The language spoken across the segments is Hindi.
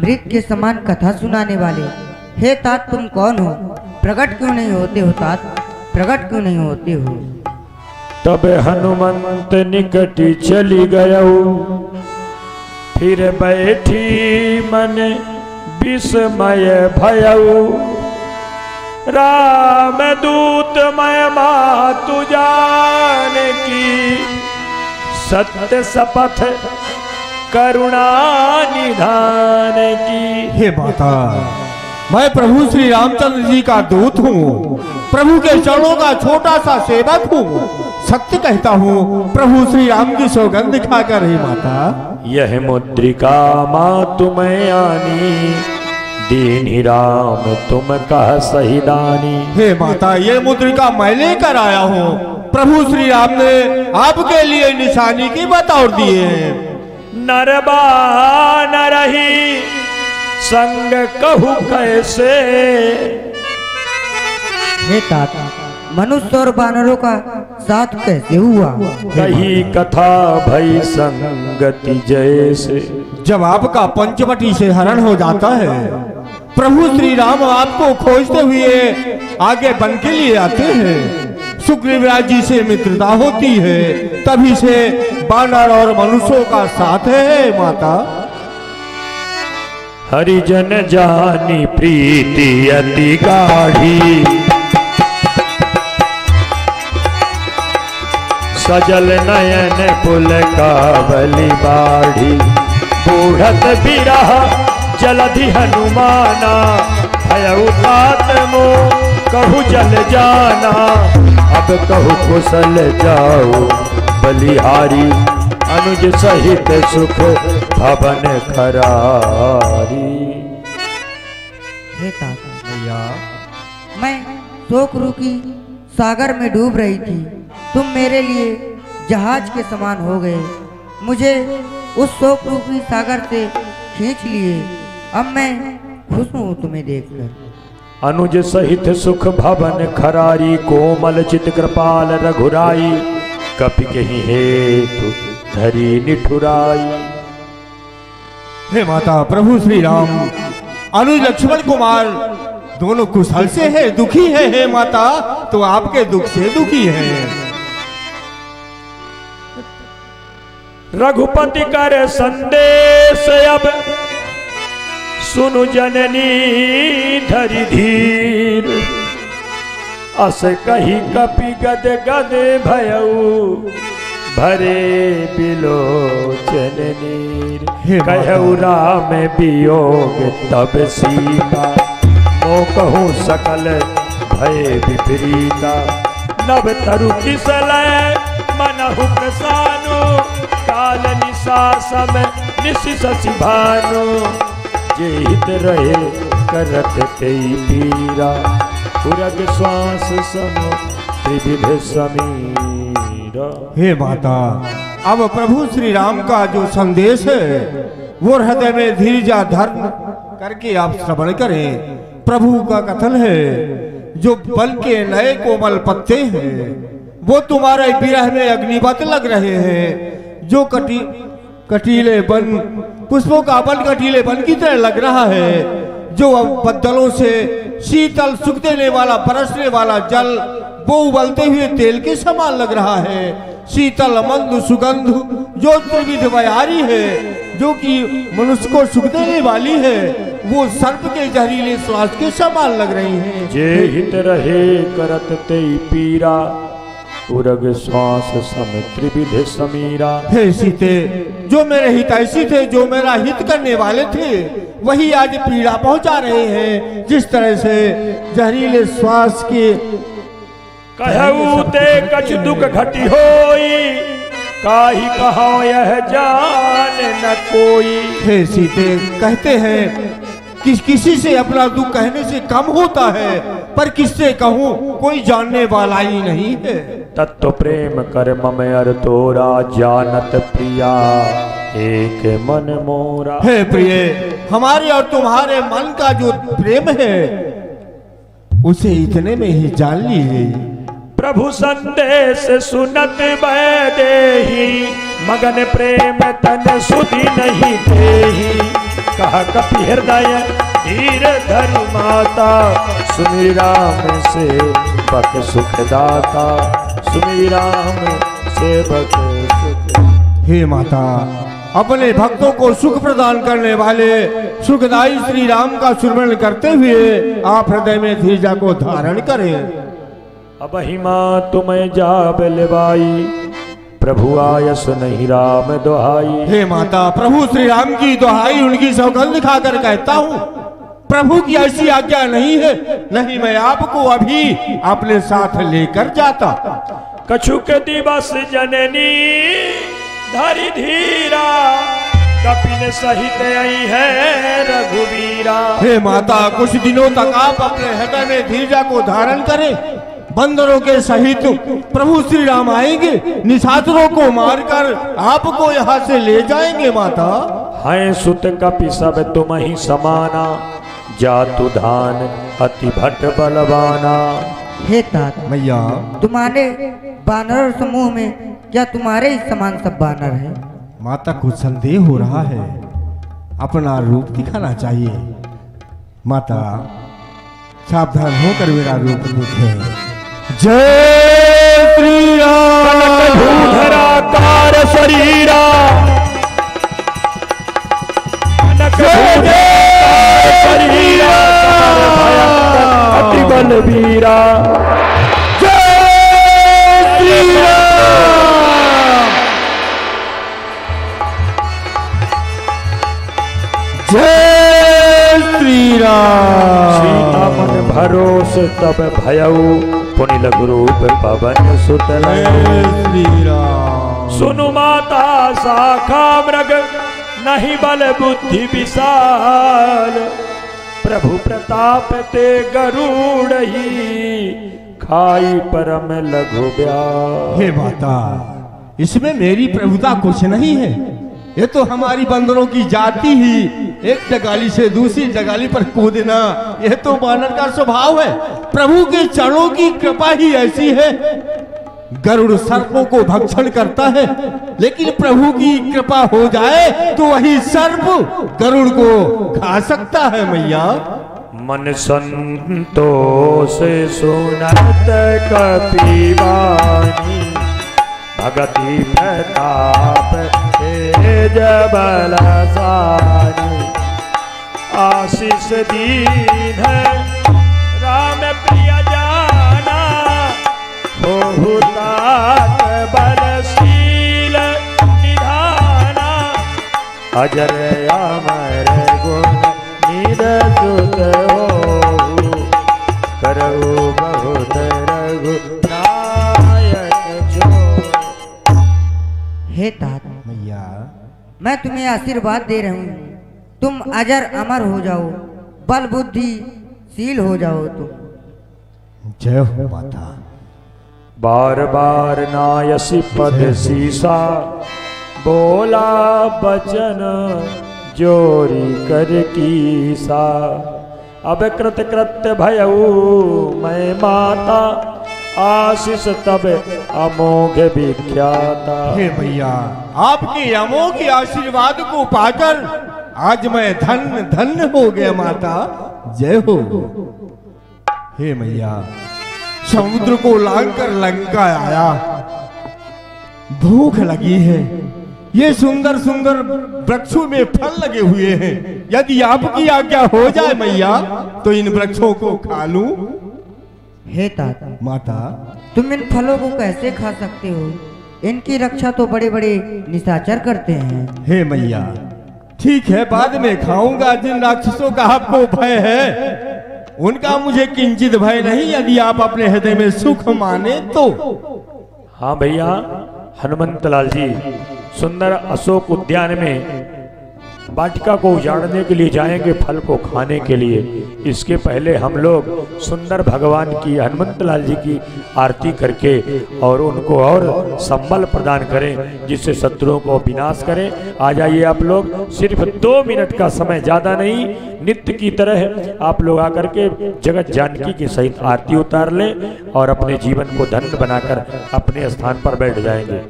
मृग के समान कथा सुनाने वाले, हे तात तुम कौन हो? प्रकट क्यों नहीं होते हो तात? प्रकट क्यों नहीं होते हो? तब हनुमंत निकट चली गयऊ, फिर बैठी मन विस्मय भयऊ। राम दूत मैं मातु जान की, सत्य शपथ करुणा निधान की। हे माता, मैं प्रभु श्री रामचंद्र जी का दूत हूँ, प्रभु के चरणों का छोटा सा सेवक हूँ। सत्य कहता हूँ, प्रभु श्री राम की सौगंध खाकर। हे माता, यह मुद्रिका माँ तुम्हें आनी, दीन राम तुम कह सही दानी। हे माता, ये मुद्रिका मैं लेकर आया हूँ। प्रभु श्री राम ने आपके लिए निशानी की बतौर दिए हैं। नरबा न रही संग कहू कैसे, हे तात मनुष्य और बानरों का साथ कैसे हुआ? कही कथा भई संगति जैसे। जब आपका पंचवटी से हरण हो जाता है, प्रभु श्री राम आपको खोजते हुए आगे बन के लिए आते हैं। सुग्रीवराज जी से मित्रता होती है, तभी से बानर और मनुष्यों का साथ है। माता, हरिजन जानी प्रीति अति गाढ़ी, सजल नयन कुल कावली बाढ़ी। बूढ़त बिरह जलधि हनुमाना, भयउ तात मोह कहु जल जाना। अब कहु कुशल जाओ बलिहारी, अनुज सहित सुख भवन खरारी। हे तात मैं शोक रूकी सागर में डूब रही थी, तुम मेरे लिए जहाज के समान हो गए, मुझे उस शोक रूपी सागर से खींच लिए। अब मैं खुश हूँ तुम्हें देखकर। अनुज सहित सुख भवन खरारी, कोमल चित कृपाल रघुराई। कपि कहीं हेतु धरी निठुराई। हे माता, प्रभु श्री राम अनुज लक्ष्मण कुमार दोनों कुशल से है, दुखी है। हे माता, तो आपके दुख से दुखी है। रघुपति कर संदेश अब, सुनु जननी धरि धीर। अस कही कपि गद गद भयऊ, भरे बिलोचन नीर। कहु राम वियोग तब सीता, मो कहूँ सकल भय विपरीता। नव तरु किसलय मनहु प्रसानु, काल निशासम निशि शशि भानु। जे हित रहे करत तेई पीरा, उरग श्वास सम त्रिविध समीरा। हे माता, अब प्रभु श्री राम का जो संदेश है, वो हृदय में धीरज धर्म करके आप श्रवण करें। प्रभु का कथन है, जो बल के नए कोमल पत्ते हैं, वो तुम्हारे विरह में अग्निवत लग रहे हैं। जो कटीले बन पुष्पों का बल कटीले बन की तरह लग रहा है। जो बदलों से शीतल सुख देने वाला बरसने वाला जल, वो उबलते हुए तेल के समान लग रहा है। शीतल मंद सुगंध जो त्रिविध बयारी है, जो कि मनुष्य को सुख देने वाली है, वो सर्प के जहरीले श्वास के समान लग रही है। जे हित रहे करत तेई पीरा, उरग श्वास सम त्रिविध समीरा। हे सीते, जो मेरे हितैषी थे, जो मेरा हित करने वाले थे, वही आज पीड़ा पहुंचा रहे हैं। जिस तरह से जहरीले श्वास के कहू ते कछ दुख घटी होई, काहि कहो यह जान न कोई। हे सीते, कहते हैं कि किसी से अपना दुख कहने से कम होता है, पर किससे कहूँ कोई जानने वाला ही नहीं है। तत्व प्रेम कर मम अर तोरा, जानत प्रिया एक मन मोरा। हे प्रिय, हमारे और तुम्हारे मन का जो प्रेम है, उसे इतने में ही जान लीजिए। प्रभु संदेश सुनत बैदेही, मगन प्रेम तन सुधि नहीं देही। कहा कपि हृदय धीर धरि माता, सुमिर राम सेवक सुखदाता, सुमिर राम सेवक सुख। हे माता, अपने भक्तों को सुख प्रदान करने वाले सुखदाई श्री राम का सुमरण करते हुए आप हृदय में धीरजा को धारण करें। अब हिमा तुम्हें जा बलवाई, प्रभु आयस नहीं राम दुहाई। हे माता, प्रभु श्री राम की दुहाई उनकी सौगंध खाकर कहता हूँ, प्रभु की ऐसी आज्ञा नहीं है, नहीं मैं आपको अभी अपने साथ लेकर जाता। कछुक दिवस जननी धरि धीरा, कपिन सहित आई है रघुवीरा। हे माता, कुछ दिनों तक आप अपने हृदय में धीरजा को धारण करें। बंदरों के सहित प्रभु श्री राम आएंगे, निशाचरों को मारकर आपको यहाँ से ले जाएंगे। माता, हैं सुत कपि सब तुम ही समाना, जातु धान अति भट बलवाना। हे तात, मैया, तुम्हारे बानर समूह में क्या तुम्हारे ही समान सब बानर है? माता कुछ संदेह हो रहा है, अपना रूप दिखाना चाहिए। माता, सावधान होकर मेरा रूप देखें। जय श्री राम। भूधराकार शरीरा, शरीरा अति बलवीरा। जय श्री राम। जय श्री राम। सीता मन भरोस तब भयऊ, पुनि लघु रूप पवन सुत जय श्री राम। सुनु माता शाखा मृग, नहीं बल बुद्धि विशाल, प्रभु प्रताप ते गरुड़ ही, खाई परम लघु ब्याल। हे माता, इसमें मेरी प्रभुता कुछ नहीं है, ये तो हमारी बंदरों की जाति ही एक जगाली से दूसरी जगाली पर कूदना, यह तो बानर का स्वभाव है। प्रभु के चरणों की कृपा ही ऐसी है। गरुड़ सर्पों को भक्षण करता है, लेकिन प्रभु की कृपा हो जाए तो वही सर्प गरुड़ को खा सकता है। मैया, मन संतोष सुनत कपि वाणी, भगति प्रताप तेज बल सानी। आशीष दीन राम प्रिय जाना, हो तात बलशील निधाना। अजर अमर गुण निध सुत हो, करऊ बहुत रघुनायक जो। हे तात, मैया, मैं तुम्हें आशीर्वाद दे रहा हूँ, तुम अजर अमर हो जाओ, बल बुद्धि शील हो जाओ तुम। जय हो माता। बार बार नायसी पद सीसा, बोला बचन जोरी कर कीसा। अब कृत कृत्य भयऊ मैं माता, आशीष तब अमोघ विख्याता। हे भैया, आपके अमोघ आशीर्वाद को पाकर आज मैं धन्य धन्य हो गया। माता, जय हो। हे मैया, समुद्र को लांघकर लंका आया, भूख लगी है। ये सुंदर सुंदर वृक्षों में फल लगे हुए हैं, यदि आपकी आज्ञा हो जाए मैया तो इन वृक्षों को खा लूं। हे तात, माता, तुम इन फलों को कैसे खा सकते हो? इनकी रक्षा तो बड़े बड़े निशाचर करते हैं। हे मैया, ठीक है, बाद में खाऊंगा। जिन राक्षसों का आपको भय है उनका मुझे किंचित भय नहीं, यदि आप अपने हृदय में सुख माने तो। हाँ भैया, हनुमंत लाल जी सुंदर अशोक उद्यान में वाटिका को उजाड़ने के लिए जाएंगे, फल को खाने के लिए। इसके पहले हम लोग सुंदर भगवान की, हनुमंत लाल जी की आरती करके और उनको और संबल प्रदान करें, जिससे शत्रुओं को विनाश करें। आ जाइए आप लोग, सिर्फ 2 मिनट का समय, ज़्यादा नहीं। नित्य की तरह आप लोग आकर के जगत जानकी के सहित आरती उतार लें और अपने जीवन को धन्य बनाकर अपने स्थान पर बैठ जाएंगे।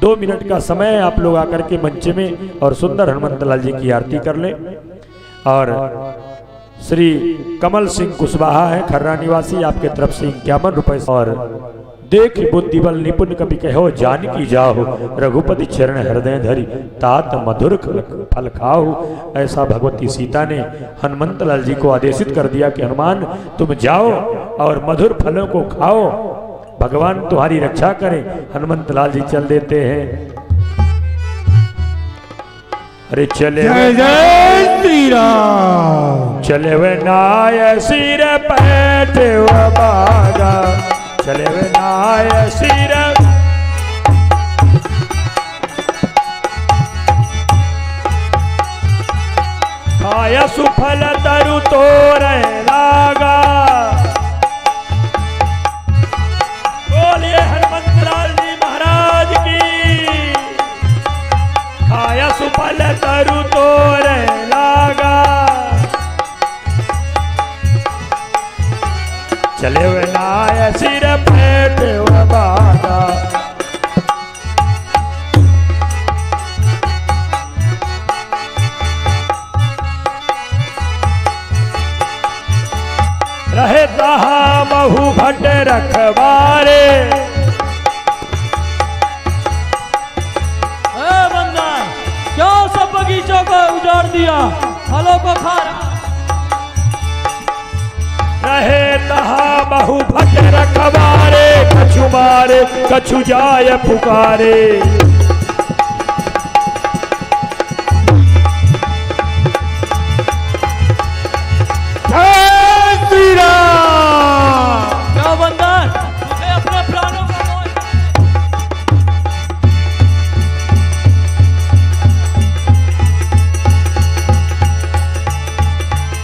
2 मिनट का समय आप लोग आकर के मंच में और सुंदर हनुमंत लाल जी की आरती कर लें। और श्री कमल सिंह कुशवाहा है खर्रा निवासी, आपके तरफ से 51 रुपए। और देख बुद्धि बल निपुण कपि कहो जान की जाहु, रघुपति चरण हृदय धरि तात मधुर फल खाहु। ऐसा भगवती सीता ने हनुमंत लाल जी को आदेशित कर दिया कि हनुमान तुम जाओ और मधुर फलों को खाओ, भगवान तुम्हारी रक्षा करें। हनुमंत लाल जी चल देते हैं। अरे चले जय जय श्री राम। चले वे नाय सिर पैठ बागा, चले वे नाय सिर खाया सुफल तरु तोरे लागा। बोलिए हनुमंत लाल जी महाराज की। खाया सुफल तरु तोरे लागा, चले वे नाय सिर पेट बागा। रहे तहा बहु भट रखवारे। बंदा क्यों सब बगीचों को उजाड़ दिया, फलों को खा रहा। रहे तहा बहु भट रखवारे, कछु मारे कछु जाय पुकारे। क्या बंदा मुझे अपने प्राणों का मोह।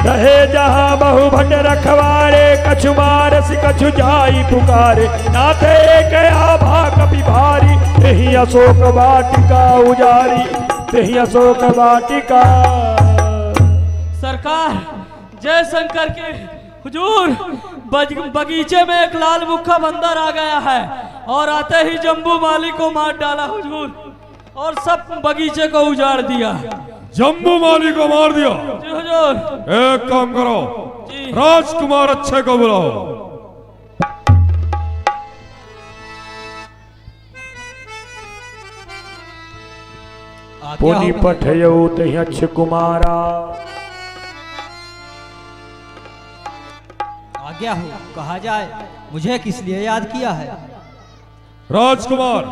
रहे जहाँ बहु भट रखवारे, कछु मारस कछु जाई पुकारे। नाथे गया भा कपि भारी, यही अशोक वाटिका उजारी, यही अशोक वाटिका। सरकार जय शंकर के हुजूर, बगीचे में एक लाल मुखा बंदर आ गया है और आते ही जम्बू माली को मार डाला हुजूर, और सब बगीचे को उजाड़ दिया। जम्बू माली को मार दिया? जी हुजूर। एक काम करो, राजकुमार अच्छे को बुलाओ। पुनि पठयौ तहि अच्छ कुमारा। आज्ञा हो, कहा जाए मुझे किस लिए याद किया है? राजकुमार,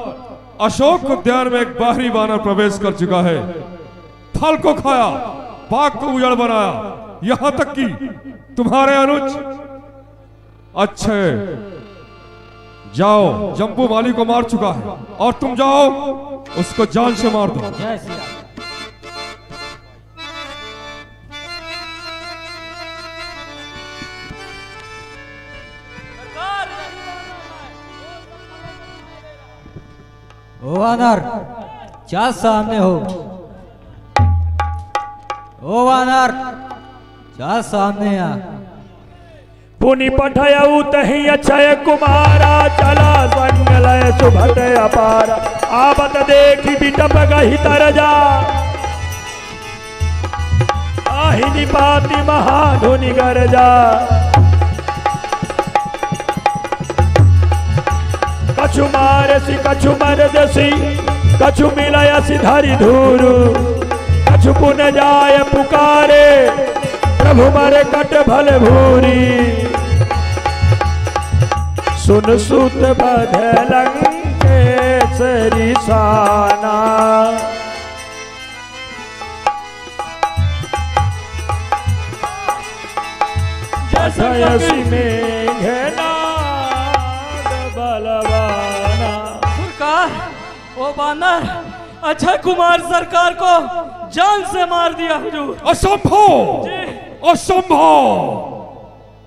अशोक उद्यान में एक बाहरी वानर प्रवेश कर चुका है, फल को खाया, बाग को उजड़ बनाया, यहां तक कि तुम्हारे अनुज अच्छे जाओ, जम्बू माली को मार चुका है और तुम जाओ उसको जान से मार दो। जय श्री राम। ओ वानर, क्या सामने हो? ओ वानर, क्या सामने आ? पुनि पठयौ तहि अक्षय कुमारा, चला संग लय सुभट अपारा। आवत देखि बिटप गहि तरजा, आहि निपाति महाधुनि गरजा। कछु मारसी कछु मरदसी, कछु मिलयसी धरि धूरु। कछु पुन जाय पुकारे, प्रभु मरे कट भल भूरी। सुन सुत बध लंकेसरी साना, जयसी में घेनाद बलवाना। सरकार, ओ बानर अक्षय कुमार सरकार को जान से मार दिया हुजूर। असंभव, जी। असंभव!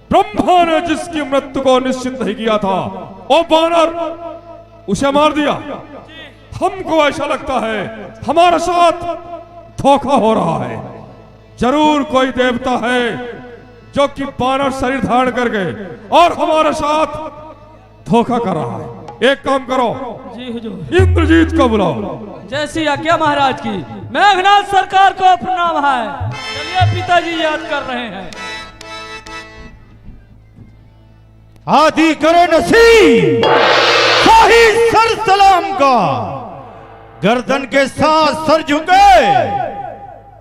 ब्रह्मा ने जिसकी मृत्यु को निश्चित नहीं किया था, ओ बानर उसे मार दिया। हमको ऐसा लगता है हमारे साथ धोखा हो रहा है। जरूर कोई देवता है जो कि बानर शरीर धारण करके और हमारे साथ धोखा कर रहा है। एक काम करो, जी हुजूर। इंद्रजीत को बुलाओ। जैसी आज्ञा महाराज की। मेघनाथ सरकार को प्रणाम है। चलिए पिताजी याद कर रहे हैं। आदि करे नसीब शाही सर सलाम का, गर्दन के साथ सर झुके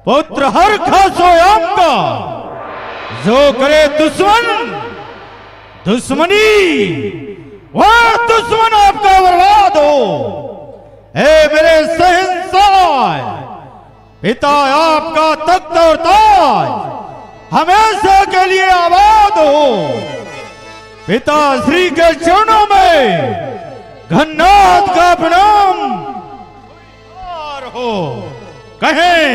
पुत्र हर खासो आम का, जो करे दुश्मन दुश्मनी वह दुश्मन आपका बर्बाद हो। हे मेरे शहंशाह, पिता आपका तख्त और ताज हमेशा के लिए आबाद हो। पिता श्री के चरणों में घन्नाथ का प्रणाम हो। कहें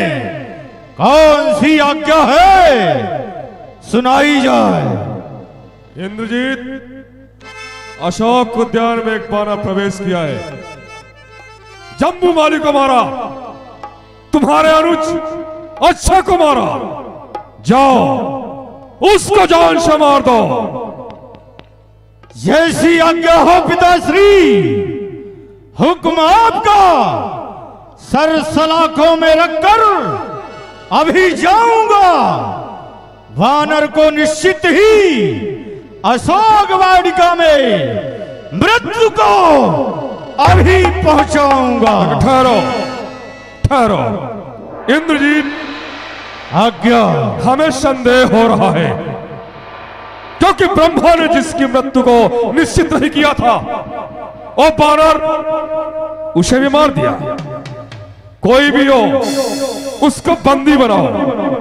कौन सी आज्ञा है सुनाई जाए। इंद्रजीत, अशोक उद्यान में एक बाना प्रवेश किया है। जम्बू माली को मारा, तुम्हारे अनुज अच्छा को मारा। जाओ उसको जान से मार दो। जैसी आज्ञा हो पिताश्री, हुक्म आपका। सर सलाखों में रखकर अभी जाऊंगा। वानर को निश्चित ही अशोक वाटिका में मृत्यु को अभी पहुंचाऊंगा। ठहरो ठहरो इंद्रजीत, आज्ञा। हमें संदेह हो रहा है, क्योंकि ब्रह्मा ने जिसकी मृत्यु को निश्चित नहीं किया था वो बानर उसे भी मार दिया। कोई भी हो उसको बंदी बनाओ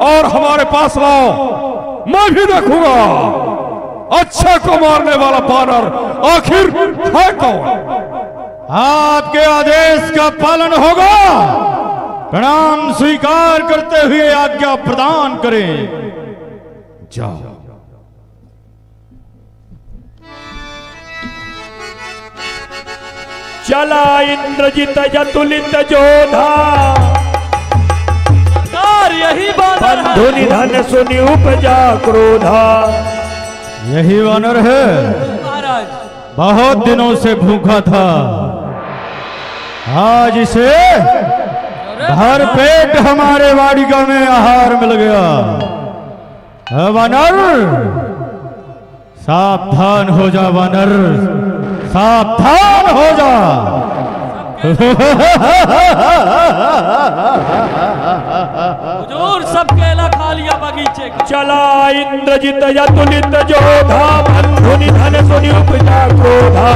और हमारे पास लाओ, मैं भी देखूंगा अच्छा को मारने वाला बानर आखिर है कौन। आपके आदेश का पालन होगा। प्रणाम स्वीकार करते हुए आज्ञा प्रदान करें। जाओ। चला इंद्रजित जतुलित जोधा, सरकार यही बानर है। बंधु निधन सुनि उपजा क्रोधा। यही वानर है। महाराज बहुत दिनों से भूखा था, आज इसे भर पेट हमारे वाटिका में आहार मिल गया। है वानर, सावधान हो जा वानर, सावधान हो जा। हुजूर सब केला खा लिया बगीचे का। चला इंद्रजित जतुलित जोधा, बंधु निधन सुनि उपजा क्रोधा।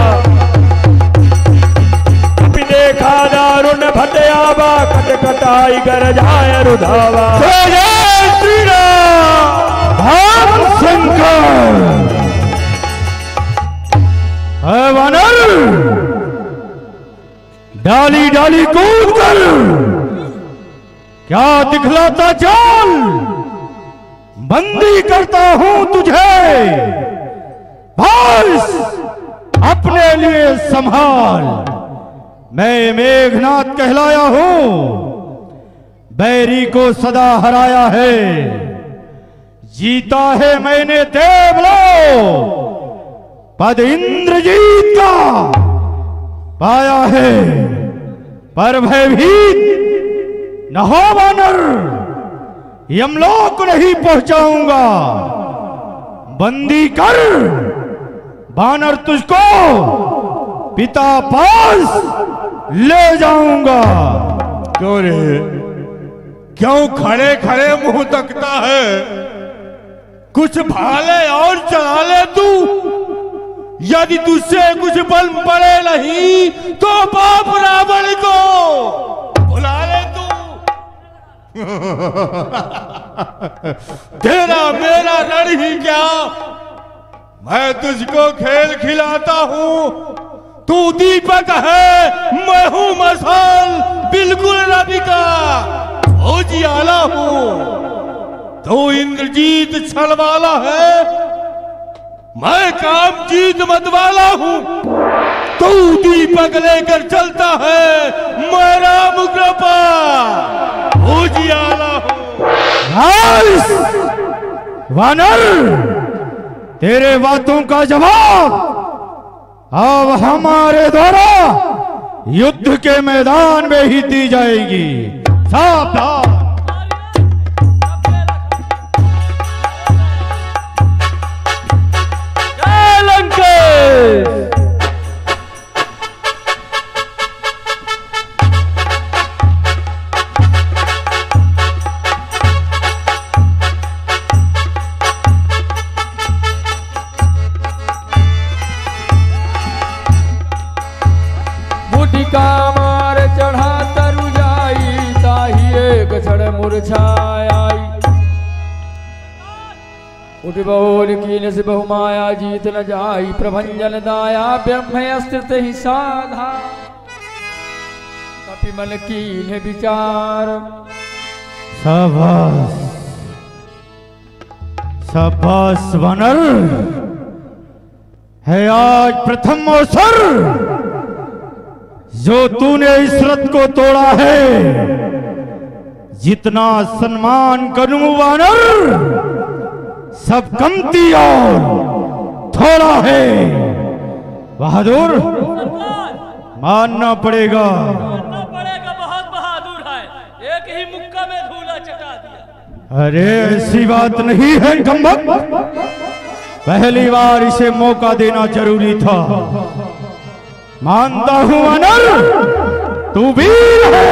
कपि देखा दारुण भटयावा, कटकटाई गरजाय रुधावा। जय जय श्री राम भक्त शंकर। है वानर, डाली डाली कूद कर क्या दिखलाता चाल। बंदी करता हूं तुझे, बस अपने लिए संभाल। मैं मेघनाथ कहलाया हूं, बैरी को सदा हराया है। जीता है मैंने देवलो, पद इंद्रजीत का पाया है। पर भयभीत न हो वानर, यमलोक नहीं पहुंचाऊंगा। बंदी कर वानर, तुझको पिता पास ले जाऊंगा। क्यों रे, क्यों खड़े खड़े मुंह तकता है? कुछ भाले और चढ़ा ले तू। यदि तुझसे कुछ बल पड़े नहीं तो बाप रावण को बुला ले तू। तेरा मेरा रण ही क्या, मैं तुझको खेल खिलाता हूँ। तू दीपक है, मैं हूँ मसाल, बिल्कुल रविका उजियाला हूँ। तू इंद्रजीत छल वाला है, मैं कामजीत मतवाला हूँ। तू दीपक लेकर चलता है, मैं राम कृपा उजियाला हूँ। वानर, तेरे बातों का जवाब अब हमारे द्वारा युद्ध के मैदान में ही दी जाएगी। सावधान। जय लंकेश। का मार चढ़ा तरु जाई ताही एक क्षण मुरझाई। उठ बोल कीन से बहुमाया जीत न जाई प्रभंजन दाया ब्रह्म अस्तित्व ही साधा। कपि मन कीन विचार शाबाश शाबाश वानर है आज प्रथम अवसर जो तूने इस रथ को तोड़ा है। जितना सम्मान करूं वानर सब कमती और थोड़ा है। बहादुर मानना पड़ेगा। बहुत बहादुर है, एक ही मुक्का में धूला चटा दिया। अरे ऐसी बात नहीं है कम्बक, पहली बार इसे मौका देना जरूरी था। मानता हूं अनर तू वीर है,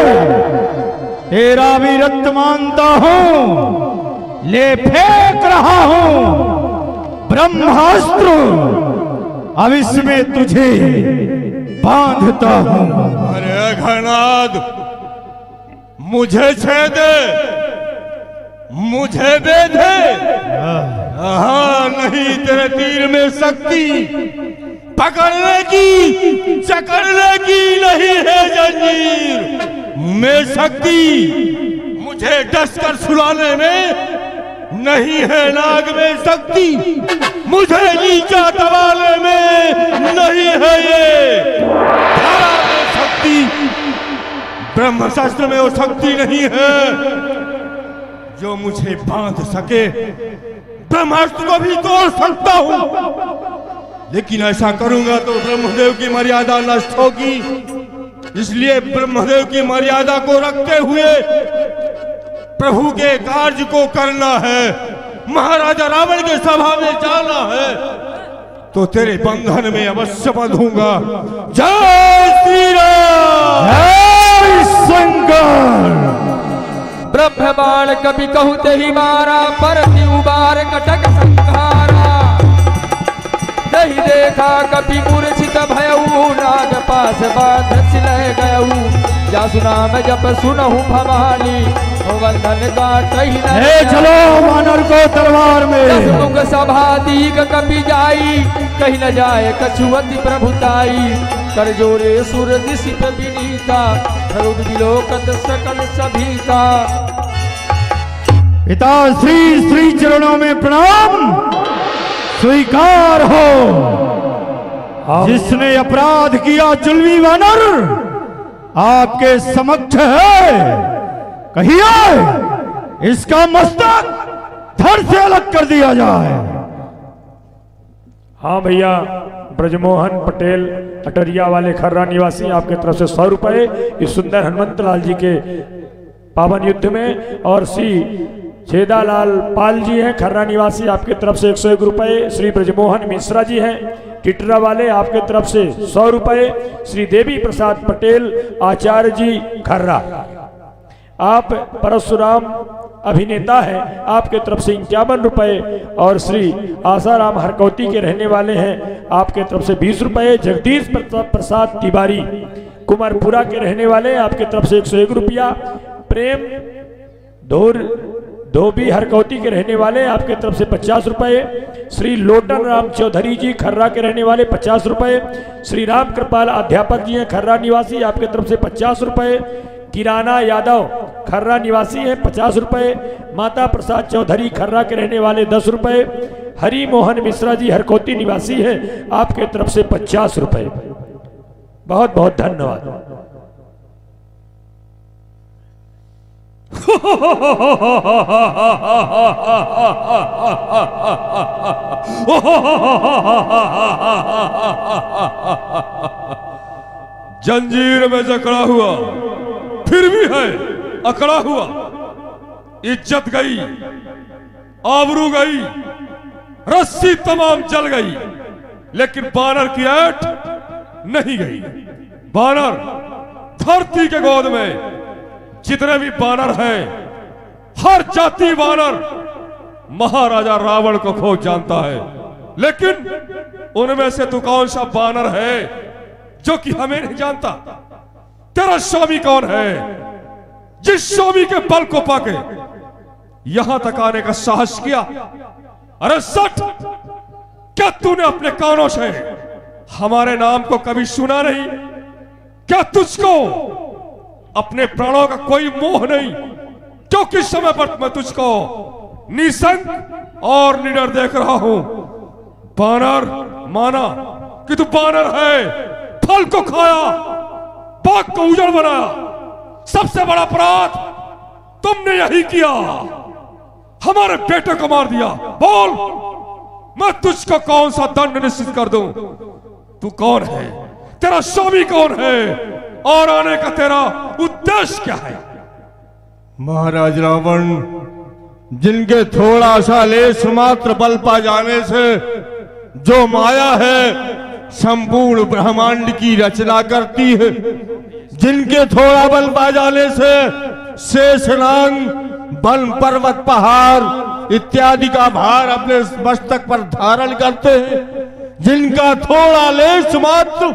तेरा वीरत्व मानता हूं। ले फेंक रहा हूं ब्रह्मास्त्र, अब इसमें तुझे बांधता हूं। अरे घनाद मुझे छेदे मुझे बेधे। हाँ नहीं तेरे तीर में शक्ति पकड़ने की चकड़ने की नहीं है जंजीर में शक्ति। मुझे डसकर सुलाने में नहीं है नाग में शक्ति। मुझे नीचा दबाने में नहीं है ये धारा में शक्ति। ब्रह्मशास्त्र में वो शक्ति नहीं है जो मुझे बांध सके। ब्रह्मास्त्र को भी तोड़ सकता हूं, लेकिन ऐसा करूंगा तो ब्रह्मदेव की मर्यादा नष्ट होगी। इसलिए ब्रह्मदेव की मर्यादा को रखते हुए प्रभु के कार्य को करना है। महाराजा रावण के सभा में जाना है तो तेरे बंधन में अवश्य बंधूंगा। जय श्री राम। जय शंकर। ब्रह्म बाण कभी कहते ही मारा परति उबार कटक संहारा। नहीं देखा कभी मूर्छित भयऊ नाग पास बांध सिलह गयऊ। जासु नाम जब सुनहु भवानी बंधन काटहि न। चलो वानर को तलवार में। मुख सभा दीग कपि जाई कहीं न जाए कछुअति प्रभुताई। कर जोरे सुर दिशिप विनीता हरुद विलोकत सकल सभी का। पिता श्री श्री चरणों में प्रणाम स्वीकार हो। जिसने अपराध किया जुल्मी वानर आपके समक्ष है। कहिए इसका मस्तक धड़ से अलग कर दिया जाए। हाँ भैया, ब्रजमोहन पटेल अटरिया वाले खर्रा निवासी आपके तरफ से 100 रुपए इस सुंदर हनुमंत लाल जी के पावन युद्ध में। और श्री छेदालाल पाल जी हैं खर्रा निवासी आपके तरफ से 101 रुपए। श्री ब्रजमोहन मिश्रा जी हैं टिटरा वाले आपके तरफ से 100 रुपए। श्री देवी प्रसाद पटेल आचार्य जी खर्रा, आप परशुराम अभिनेता है आपके तरफ से 51 रुपए। और श्री आसाराम हरकौती के रहने वाले हैं आपके तरफ से 20 रुपए। जगदीश प्रसाद तिवारी कुमारपुरा के रहने वाले आपके तरफ से 101 रुपया। प्रेम धोबी हरकौती के रहने वाले आपके तरफ से 50 रुपए। श्री लोटन राम चौधरी जी खर्रा के रहने वाले 50 रुपए। श्री राम कृपाल अध्यापक जी हैं खर्रा निवासी आपके तरफ से 50 रुपए। किराना यादव खर्रा निवासी हैं 50 रुपए। माता प्रसाद चौधरी खर्रा के रहने वाले 10 रुपए। हरि मोहन मिश्रा जी हरकौती निवासी हैं आपके तरफ से 50 रुपए। बहुत बहुत धन्यवाद। जंजीर में जकड़ा हुआ फिर भी है अकड़ा हुआ। इज्जत गई, आबरू गई, रस्सी तमाम जल गई, लेकिन बानर की ऐठ नहीं गई। बानर धरती के गोद में जितने भी बानर हैं, हर जाति बानर महाराजा रावण को खूब जानता है। लेकिन उनमें से तू कौन सा बानर है जो कि हमें नहीं जानता? तेरा स्वामी कौन है जिस स्वामी के बल को पाके यहां तक आने का साहस किया? अरे सट, क्या तूने अपने कानों से हमारे नाम को कभी सुना नहीं? क्या तुझको अपने प्राणों का कोई मोह नहीं? क्योंकि समय पर मैं तुझको निसंग और निडर देख रहा हूं। बानर माना कि तू बानर है, फल को खाया, बाग को उजड़ बनाया। सबसे बड़ा अपराध तुमने यही किया, हमारे बेटे को मार दिया। बोल, मैं तुझको कौन सा दंड निश्चित कर दूं? तू कौन है? तेरा स्वामी कौन है? और आने का तेरा उद्देश्य क्या है? महाराज रावण, जिनके थोड़ा सा लेश मात्र बल पा जाने से जो माया है संपूर्ण ब्रह्मांड की रचना करती है, जिनके थोड़ा बल पा जाने से शेषनाग, वन पर्वत पहाड़ इत्यादि का भार अपने मस्तक पर धारण करते हैं, जिनका थोड़ा लेश मात्र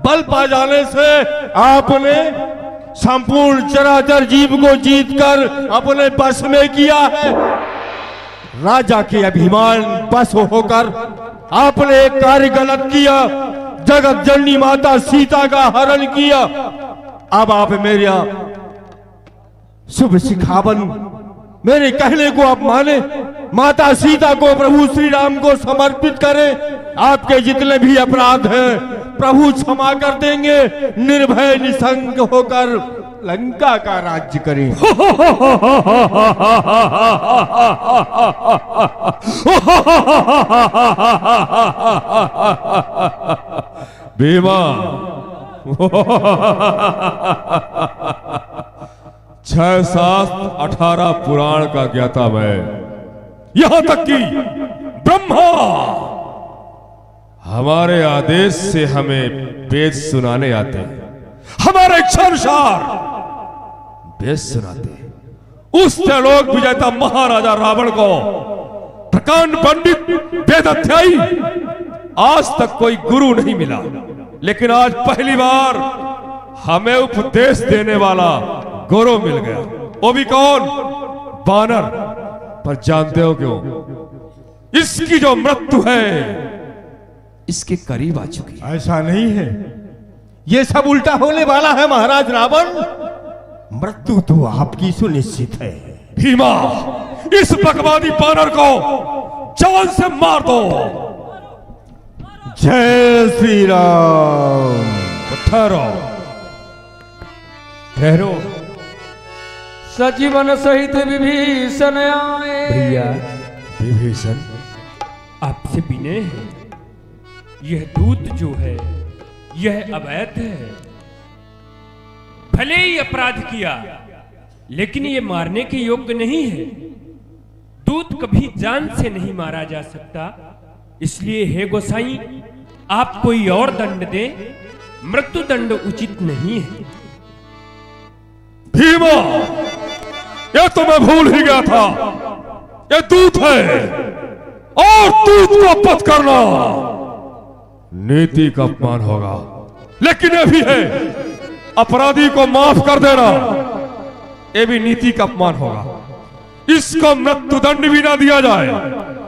बल पा जाने से आपने संपूर्ण चराचर जीव को जीतकर अपने बस में किया है। राजा के अभिमान बस होकर आपने एक कार्य गलत किया, जगत जननी माता सीता का हरण किया। अब आप मेरा शुभ सिखावन, मेरे कहने को आप माने, माता सीता को, प्रभु श्री राम को समर्पित करें। आपके जितने भी अपराध हैं प्रभु क्षमा कर देंगे। निर्भय निसंग होकर लंका का राज्य करें। भीमा, 6 7 18 पुराण का ज्ञाता मैं, यहां तक कि ब्रह्मा हमारे आदेश से हमें वेद सुनाने आते हैं, हमारे इच्छा अनुसार वेद सुनाते हैं। उस त्रिलोक विजेता महाराजा रावण को प्रकांड पंडित वेदाध्यायी आज तक कोई गुरु नहीं मिला, लेकिन आज पहली बार हमें उपदेश देने वाला गुरु मिल गया। वो भी कौन? बानर। पर जानते हो क्यों? इसकी जो मृत्यु है इसके करीब आ चुकी है। ऐसा नहीं है, ये सब उल्टा होने वाला है महाराज रावण। मृत्यु तो आपकी सुनिश्चित है। भीमा, इस बकवादी बानर को जान से मार दो। जय श्री राम। ठहरो, ठहरो। सजीवन सहित विभीषण आए। भैया, विभीषण, आपसे विनय है, यह दूत जो है यह अवैध है। भले ही अपराध किया, लेकिन ये मारने के योग्य नहीं है। दूत कभी जान से नहीं मारा जा सकता। इसलिए हे गोसाई, आप कोई और दंड दें, मृत्यु दंड उचित नहीं है। भीमा, यह तो मैं भूल ही गया था, यह दूत है और दूत को पथ करना नीति का अपमान होगा। लेकिन यह भी है, अपराधी को माफ कर देना यह भी नीति का अपमान होगा। इसको मृत्यु दंड भी ना दिया जाए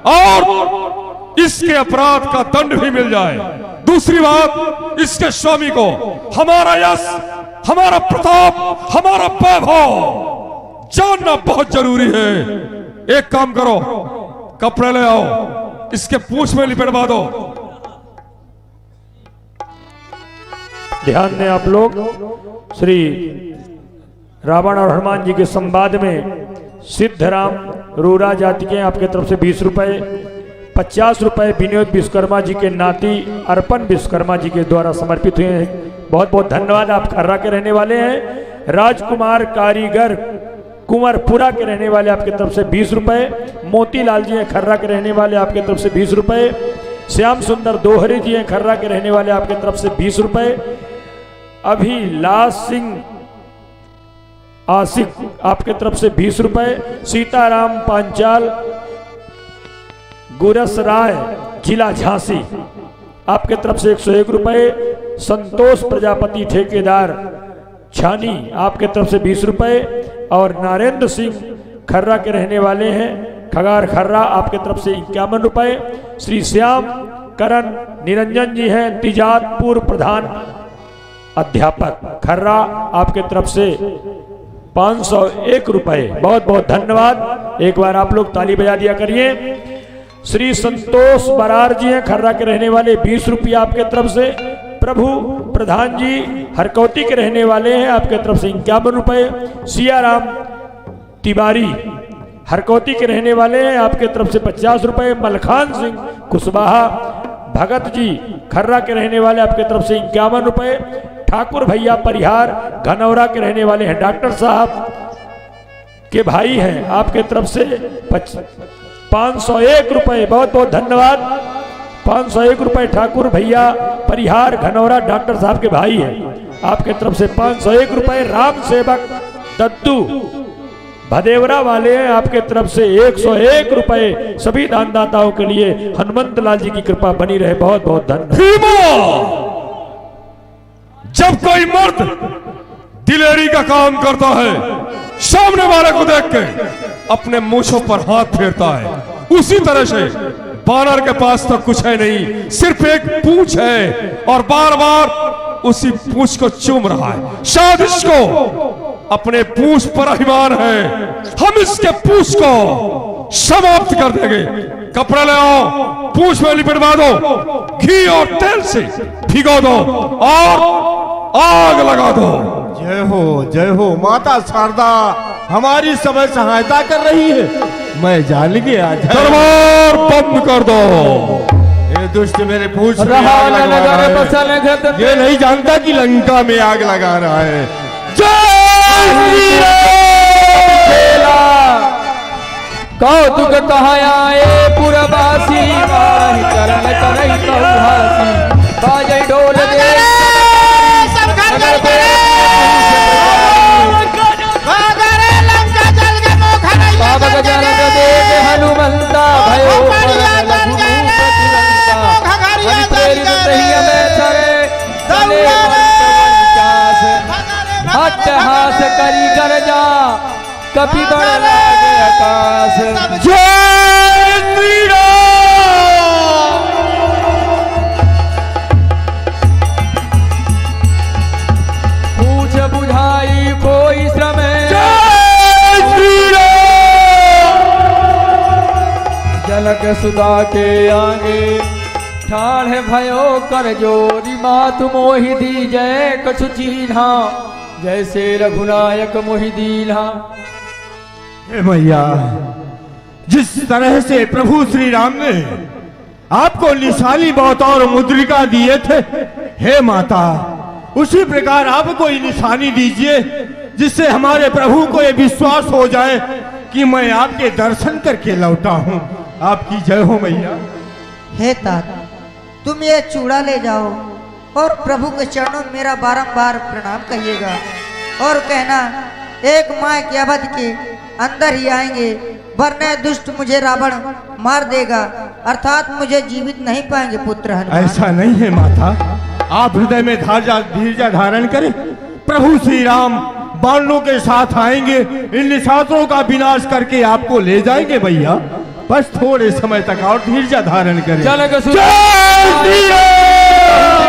और इसके अपराध का दंड भी मिल जाए। दूसरी बात, इसके स्वामी को हमारा यश, हमारा प्रताप, हमारा वैभव जानना बहुत जरूरी है। एक काम करो, कपड़े ले आओ, इसके पूंछ में लिपटवा दो। ध्यान दें आप लोग, श्री रावण और हनुमान जी के संवाद में सिद्धराम रूरा जाति के आपके तरफ से 20 रुपए, 50 रुपए विनोद विश्वकर्मा जी के नाती अर्पण विश्वकर्मा जी के द्वारा समर्पित हुए हैं। बहुत बहुत धन्यवाद। आप खर्रा के रहने वाले हैं। राजकुमार कारीगर कुंवरपुरा के रहने वाले आपके तरफ से 20 रुपए। मोतीलाल जी हैं खर्रा के रहने वाले आपके तरफ से 20 रुपए। श्याम सुंदर दोहरे जी हैं खर्रा के रहने वाले आपके तरफ से 20 रुपए। अभिलाष सिंह आशिक आपके तरफ से 20 रुपए। सीताराम पांचाल गुरस राय जिला झांसी आपके तरफ से 101 रुपए। संतोष प्रजापति ठेकेदार छानी आपके तरफ से 20 रुपए। और नारेंद्र सिंह खर्रा के रहने वाले हैं खगार खर्रा आपके तरफ से 51 रुपए। श्री श्याम करण निरंजन जी हैं तिजातपुर प्रधान अध्यापक खर्रा आपके तरफ से 501 रुपए। बहुत बहुत धन्यवाद। एक बार आप लोग ताली बजा दिया करिए। श्री संतोष बरार जी हैं खर्रा के रहने वाले 20 रुपया आपके तरफ से। प्रभु प्रधान जी हरकौती के रहने वाले हैं आपके तरफ से 51 रुपए। सियाराम तिवारी हरकौती के रहने वाले हैं आपके तरफ से 50 रुपए। मलखान सिंह कुशवाहा भगत जी खर्रा के रहने वाले आपके तरफ से 51 रुपए। ठाकुर भैया परिहार घनौरा के रहने वाले हैं डॉक्टर साहब के भाई हैं आपके तरफ से 501 रुपए। बहुत बहुत धन्यवाद। 501 रुपए ठाकुर भैया परिहार घनौरा डॉक्टर साहब के भाई हैं आपके तरफ से 501 रुपए। राम सेवक दद्दू भदेवरा वाले हैं आपके तरफ से 101 रुपए। सभी दानदाताओं के लिए हनुमंत लाल जी की कृपा बनी रहे। बहुत बहुत धन्यवाद। जब कोई मर्द दिलेरी का काम करता है, सामने वाले को देख के अपने मूंछों पर हाथ फेरता है, उसी तरह से बानर के पास तो कुछ है नहीं, सिर्फ एक पूंछ है और बार बार उसी पूंछ को चूम रहा है। शायद इसको अपने पूंछ पर अभिमान है। हम इसके पूंछ को समाप्त कर देंगे। कपड़ा ले आओ, पूंछ में लिपटवा दो, घी और तेल से भिगो दो और आग लगा दो। जय हो माता शारदा हमारी समय सहायता कर रही है। मैं जान गया। दरबार बंद कर दो। ये दुष्ट मेरे पूछ रहा न नगर बसल घत ये नहीं जानता कि लंका में आग लगा रहा है। कौतुक कहाँ आए पुरवासी माही चरण करई कौहासी बाजे ढोल दे बाबा जन देख हनुमंता भयो प्रेरित रही में छरे चले हट हास करी गरजा कपि बड़ लागे आकाश। जय श्री राम। पूछ बुझाई कोई श्रम जय श्री राम। जनक सुधा के आगे ठाढ़ भयो कर जोरी मात मोहि दी जय कछु चीन्हा जैसे रघुनायक मोहि दीन्हा। हे मैया, जिस तरह से प्रभु श्री राम ने आपको निशानी बतौर मुद्रिका दिए थे, हे माता उसी प्रकार आप कोई निशानी दीजिए जिससे हमारे प्रभु को यह विश्वास हो जाए कि मैं आपके दर्शन करके लौटा हूँ। आपकी जय हो मैया। हे तात, तुम ये चूड़ा ले जाओ और प्रभु के चरणों में मेरा बारंबार प्रणाम कहिएगा और कहना एक माह के अवधि के अंदर ही आएंगे, वरना दुष्ट मुझे रावण मार देगा, अर्थात मुझे जीवित नहीं पाएंगे पुत्र हनुमान। ऐसा नहीं है माता, आप हृदय में धैर्य धारण करें। प्रभु श्री राम बाणों के साथ आएंगे, इन निशाचरों का विनाश करके आपको ले जाएंगे भैया। बस थोड़े समय तक और धैर्य धारण करें। जनक जय श्री राम।